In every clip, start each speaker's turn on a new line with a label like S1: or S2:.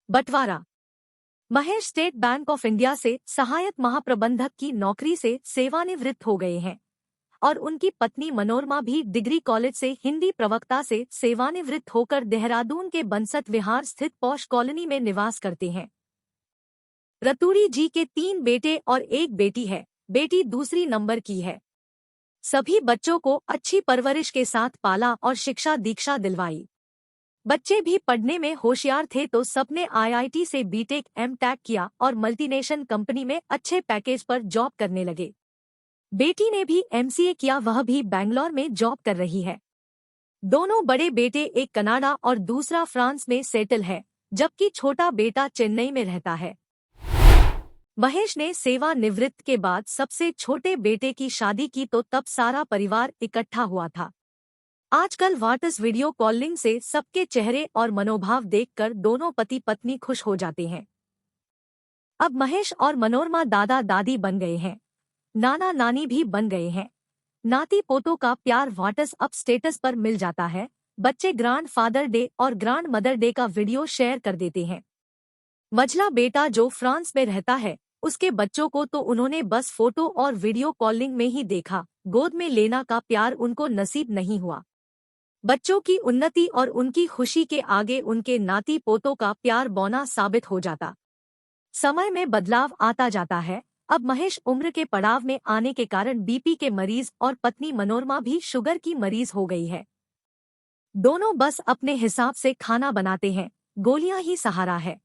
S1: बंटवारा। Mahesh state bank of India से सहायक महाप्रबंधक की नौकरी से सेवानिवृत्त हो गए हैं और उनकी पत्नी मनोरमा भी डिग्री कॉलेज से हिंदी प्रवक्ता से सेवानिवृत्त होकर देहरादून के बंसत विहार स्थित पॉश कॉलोनी में निवास करते हैं। रतूड़ी जी के 3 बेटे और 1 बेटी है। बेटी दूसरी नंबर की है। सभी बच्चों को अच्छी परवरिश के साथ पाला और शिक्षा दीक्षा दिलवाई। बच्चे भी पढ़ने में होशियार थे तो सबने आईआईटी से बीटेक एमटेक किया और मल्टीनेशनल कंपनी में अच्छे पैकेज पर जॉब करने लगे। बेटी ने भी एमसीए किया, वह भी बैंगलोर में जॉब कर रही है। दोनों बड़े बेटे, एक कनाडा और दूसरा फ्रांस में सेटल है, जबकि छोटा बेटा चेन्नई में रहता है। महेश ने सेवानिवृत्त के बाद सबसे छोटे बेटे की शादी की तो तब सारा परिवार इकट्ठा हुआ था। आजकल व्हाट्सएप वीडियो कॉलिंग से सबके चेहरे और मनोभाव देखकर दोनों पति पत्नी खुश हो जाते हैं। अब महेश और मनोरमा दादा दादी बन गए हैं, नाना नानी भी बन गए हैं। नाती पोतों का प्यार व्हाट्सएप स्टेटस पर मिल जाता है। बच्चे ग्रांड फादर डे और ग्रांड मदर डे का वीडियो शेयर कर देते हैं। मझला बेटा जो फ्रांस में रहता है, उसके बच्चों को तो उन्होंने बस फोटो और वीडियो कॉलिंग में ही देखा, गोद में लेना का प्यार उनको नसीब नहीं हुआ। बच्चों की उन्नति और उनकी खुशी के आगे उनके नाती पोतों का प्यार बौना साबित हो जाता। समय में बदलाव आता जाता है। अब महेश उम्र के पड़ाव में आने के कारण बीपी के मरीज और पत्नी मनोरमा भी शुगर की मरीज हो गई है। दोनों बस अपने हिसाब से खाना बनाते हैं, गोलियां ही सहारा है।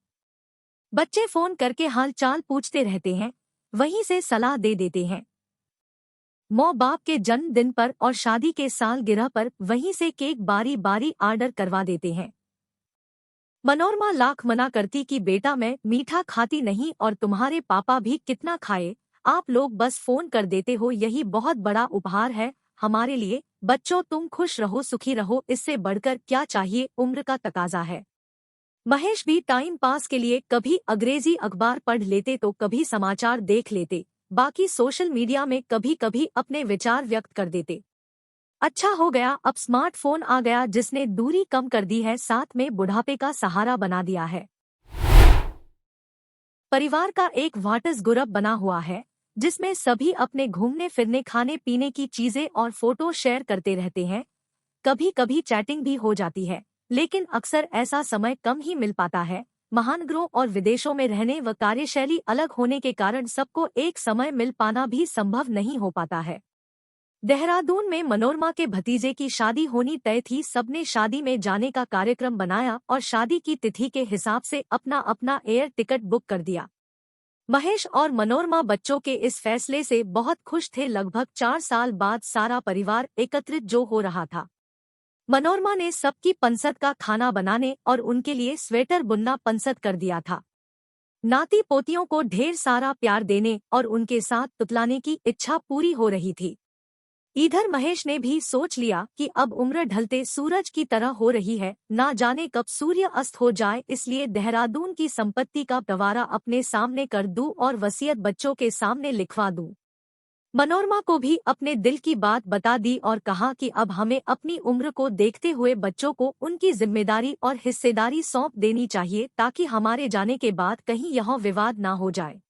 S1: बच्चे फोन करके हाल चाल पूछते रहते हैं, वहीं से सलाह दे देते हैं। माँ बाप के जन्मदिन पर और शादी के सालगिरह पर वहीं से केक बारी बारी ऑर्डर करवा देते हैं। मनोरमा लाख मना करती कि बेटा मैं मीठा खाती नहीं और तुम्हारे पापा भी कितना खाए, आप लोग बस फोन कर देते हो, यही बहुत बड़ा उपहार है हमारे लिए। बच्चों तुम खुश रहो सुखी रहो, इससे बढ़कर क्या चाहिए, उम्र का तकाजा है। महेश भी टाइम पास के लिए कभी अंग्रेजी अखबार पढ़ लेते तो कभी समाचार देख लेते, बाकी सोशल मीडिया में कभी कभी अपने विचार व्यक्त कर देते। अच्छा हो गया अब स्मार्टफोन आ गया जिसने दूरी कम कर दी है, साथ में बुढ़ापे का सहारा बना दिया है। परिवार का एक व्हाट्सएप ग्रुप बना हुआ है जिसमें सभी अपने घूमने फिरने खाने पीने की चीजें और फोटो शेयर करते रहते हैं। कभी कभी चैटिंग भी हो जाती है, लेकिन अक्सर ऐसा समय कम ही मिल पाता है। महानगरों और विदेशों में रहने व कार्यशैली अलग होने के कारण सबको एक समय मिल पाना भी संभव नहीं हो पाता है। देहरादून में मनोरमा के भतीजे की शादी होनी तय थी। सबने शादी में जाने का कार्यक्रम बनाया और शादी की तिथि के हिसाब से अपना अपना एयर टिकट बुक कर दिया। महेश और मनोरमा बच्चों के इस फैसले से बहुत खुश थे। लगभग 4 साल बाद सारा परिवार एकत्रित जो हो रहा था। मनोरमा ने सबकी पंसद का खाना बनाने और उनके लिए स्वेटर बुनना पंसद कर दिया था। नाती पोतियों को ढेर सारा प्यार देने और उनके साथ तुतलाने की इच्छा पूरी हो रही थी। इधर महेश ने भी सोच लिया कि अब उम्र ढलते सूरज की तरह हो रही है, ना जाने कब सूर्य अस्त हो जाए, इसलिए देहरादून की संपत्ति का बंटवारा अपने सामने कर दूं और वसीयत बच्चों के सामने लिखवा दूं। मनोरमा को भी अपने दिल की बात बता दी और कहा कि अब हमें अपनी उम्र को देखते हुए बच्चों को उनकी जिम्मेदारी और हिस्सेदारी सौंप देनी चाहिए ताकि हमारे जाने के बाद कहीं यह विवाद ना हो जाए।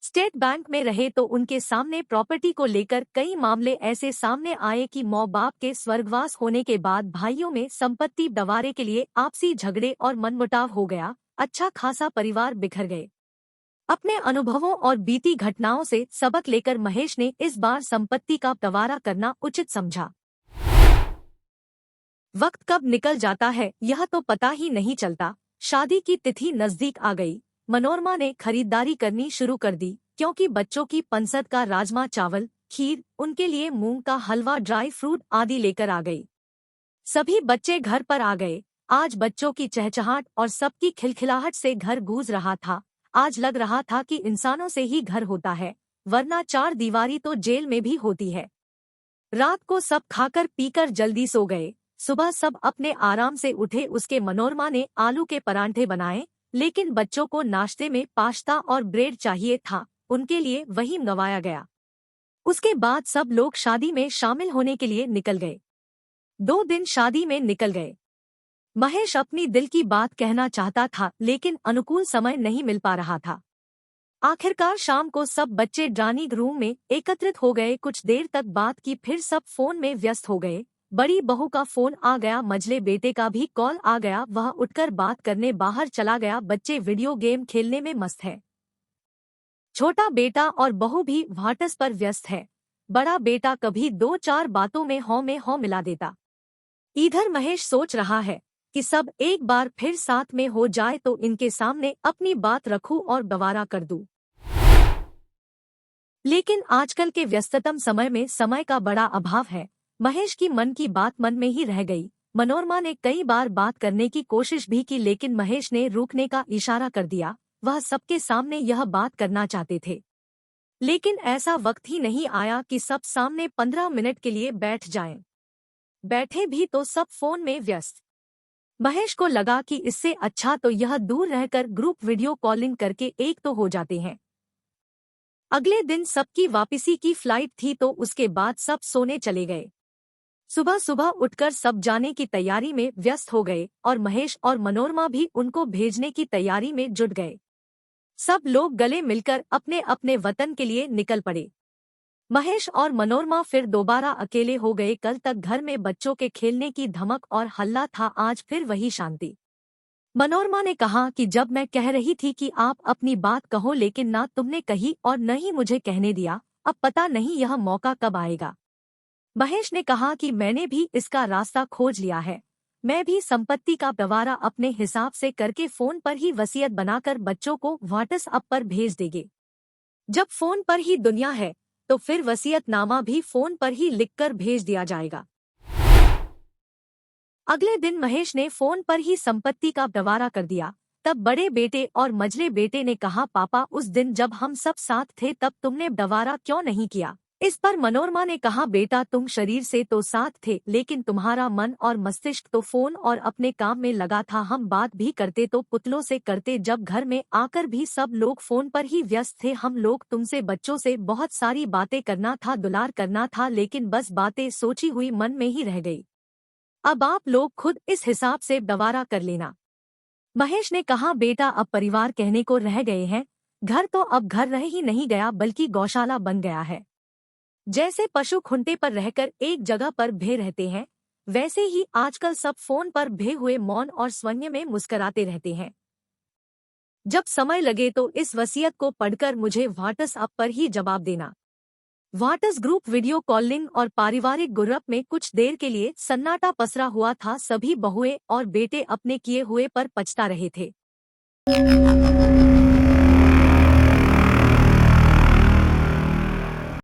S1: स्टेट बैंक में रहे तो उनके सामने प्रॉपर्टी को लेकर कई मामले ऐसे सामने आए कि माँ बाप के स्वर्गवास होने के बाद भाइयों में संपत्ति बंटवारे के लिए आपसी झगड़े और मनमुटाव हो गया। अच्छा खासा परिवार बिखर गए। अपने अनुभवों और बीती घटनाओं से सबक लेकर महेश ने इस बार संपत्ति का बंटवारा करना उचित समझा। वक्त कब निकल जाता है यह तो पता ही नहीं चलता। शादी की तिथि नजदीक आ गई। मनोरमा ने खरीदारी करनी शुरू कर दी, क्योंकि बच्चों की पंसद का राजमा चावल, खीर, उनके लिए मूंग का हलवा, ड्राई फ्रूट आदि लेकर आ गई। सभी बच्चे घर पर आ गए। आज बच्चों की चहचहाट और सबकी खिलखिलाहट से घर गूंज रहा था। आज लग रहा था कि इंसानों से ही घर होता है, वरना 4 दीवारी तो जेल में भी होती है। रात को सब खाकर पीकर जल्दी सो गए। सुबह सब अपने आराम से उठे। उसके मनोरमा ने आलू के परांठे बनाए, लेकिन बच्चों को नाश्ते में पास्ता और ब्रेड चाहिए था, उनके लिए वही मंगवाया गया। उसके बाद सब लोग शादी में शामिल होने के लिए निकल गए। 2 दिन शादी में निकल गए। महेश अपनी दिल की बात कहना चाहता था लेकिन अनुकूल समय नहीं मिल पा रहा था। आखिरकार शाम को सब बच्चे ड्राइंग रूम में एकत्रित हो गए। कुछ देर तक बात की, फिर सब फोन में व्यस्त हो गए। बड़ी बहू का फोन आ गया, मझले बेटे का भी कॉल आ गया। वह उठकर बात करने बाहर चला गया। बच्चे वीडियो गेम खेलने में मस्त है। छोटा बेटा और बहू भी व्हाट्सएप पर व्यस्त है। बड़ा बेटा कभी दो चार बातों में हौ मिला देता। इधर महेश सोच रहा है कि सब एक बार फिर साथ में हो जाए तो इनके सामने अपनी बात रखूं और गवारा कर दूं। लेकिन आजकल के व्यस्ततम समय में समय का बड़ा अभाव है। महेश की मन की बात मन में ही रह गई। मनोरमा ने कई बार बात करने की कोशिश भी की लेकिन महेश ने रोकने का इशारा कर दिया। वह सबके सामने यह बात करना चाहते थे लेकिन ऐसा वक्त ही नहीं आया कि सब सामने 15 मिनट के लिए बैठ जाएं। बैठे भी तो सब फोन में व्यस्त। महेश को लगा कि इससे अच्छा तो यह दूर रहकर ग्रुप वीडियो कॉलिंग करके एक तो हो जाते हैं। अगले दिन सबकी वापसी की फ्लाइट थी तो उसके बाद सब सोने चले गए। सुबह सुबह उठकर सब जाने की तैयारी में व्यस्त हो गए और महेश और मनोरमा भी उनको भेजने की तैयारी में जुट गए। सब लोग गले मिलकर अपने अपने वतन के लिए निकल पड़े। महेश और मनोरमा फिर दोबारा अकेले हो गए। कल तक घर में बच्चों के खेलने की धमक और हल्ला था, आज फिर वही शांति। मनोरमा ने कहा कि जब मैं कह रही थी कि आप अपनी बात कहो लेकिन ना तुमने कही और न ही मुझे कहने दिया, अब पता नहीं यह मौका कब आएगा। महेश ने कहा कि मैंने भी इसका रास्ता खोज लिया है। मैं भी संपत्ति का बंटवारा अपने हिसाब से करके फोन पर ही वसीयत बनाकर बच्चों को व्हाट्सएप पर भेज देंगे। जब फोन पर ही दुनिया है तो फिर वसीयतनामा भी फोन पर ही लिखकर भेज दिया जाएगा। अगले दिन महेश ने फोन पर ही संपत्ति का बंटवारा कर दिया। तब बड़े बेटे और मझले बेटे ने कहा, पापा उस दिन जब हम सब साथ थे तब तुमने बंटवारा क्यों नहीं किया? इस पर मनोरमा ने कहा, बेटा तुम शरीर से तो साथ थे लेकिन तुम्हारा मन और मस्तिष्क तो फोन और अपने काम में लगा था। हम बात भी करते तो पुतलों से करते, जब घर में आकर भी सब लोग फोन पर ही व्यस्त थे। हम लोग तुमसे बच्चों से बहुत सारी बातें करना था, दुलार करना था, लेकिन बस बातें सोची हुई मन में ही रह गई। अब आप लोग खुद इस हिसाब से बंटवारा कर लेना। महेश ने कहा, बेटा अब परिवार कहने को रह गए हैं। घर तो अब घर रह ही नहीं गया बल्कि गौशाला बन गया है। जैसे पशु खुंटे पर रहकर एक जगह पर भे रहते हैं, वैसे ही आजकल सब फोन पर भे हुए मौन और स्वन्य में मुस्कराते रहते हैं। जब समय लगे तो इस वसीयत को पढ़कर मुझे व्हाट्सएप पर ही जवाब देना। व्हाट्सएप ग्रुप वीडियो कॉलिंग और पारिवारिक ग्रुप में कुछ देर के लिए सन्नाटा पसरा हुआ था। सभी बहुएं और बेटे अपने किए हुए पर पछता रहे थे।